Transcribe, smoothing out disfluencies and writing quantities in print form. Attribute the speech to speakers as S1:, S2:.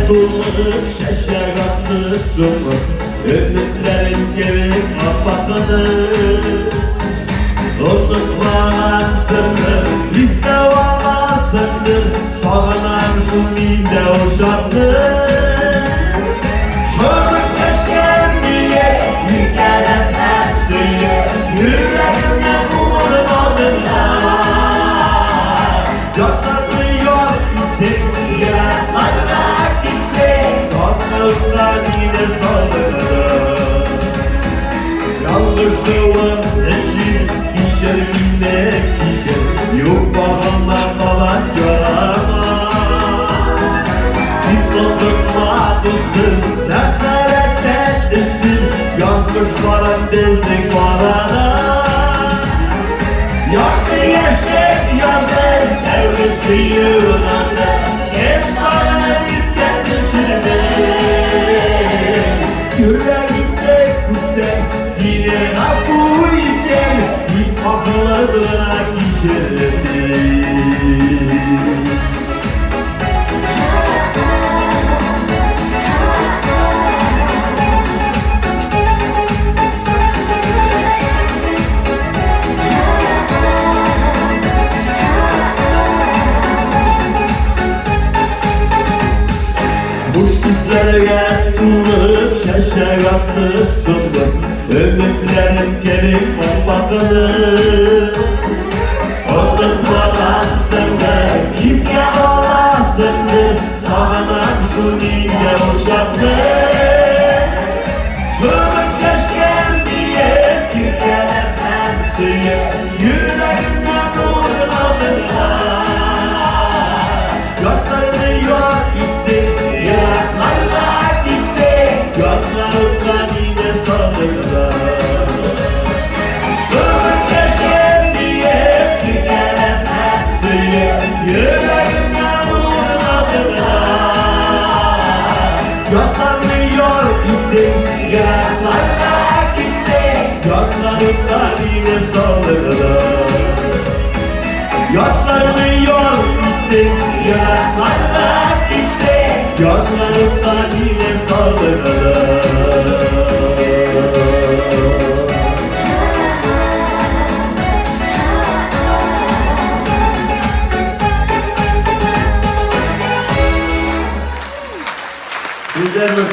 S1: dolup şaşak atmışım. Ümitlerim gibi kapatını Unutmazsındır, bizde olmazsındır. Sağınan şu mide uşaktır. Şunu şaşkın diye bir kere tersiye yüreğimde uğrun adına Yaşanıyor gittik, yalanlarla gittik. Korkmazlar yine sağlıklı. Yanlışlığım eşim, kişer yine kişer. Yok bağımlar falan yaramaz. Biz oturma dostum, nezaretten üstün. Yanlışların bizlik var arada. Yaktı geçtik yazın, devresi yığınası. Hep bana bizden düşürmeyin. Yüreğimde kutlek, sine kapı iken. İlk kapılarına kişilesin. Kuş izlerge tuğup şaşak atmışımdır. Ümitlerim gelip olmadığını Unutmadan senden izge olasındır. Sağınan şu nice uşaktır. Şunu şaşkın diye bir kere pensiye yüreğimden uğrun adına Gözlerimi yok gitti, yalanlarla gitti. Gözlerimden yine sağlıklı. Şunu şaşkın diye bir kere pensiye yüreğimden uğrun adına Gözlerimi yok gitti, yalanlarla gitti. Gözlerimden yine sağlıklı. Gözlerimi yok gitti, yalanlarla gitti. Gözlerimden yine sağlıklı. Güzel bir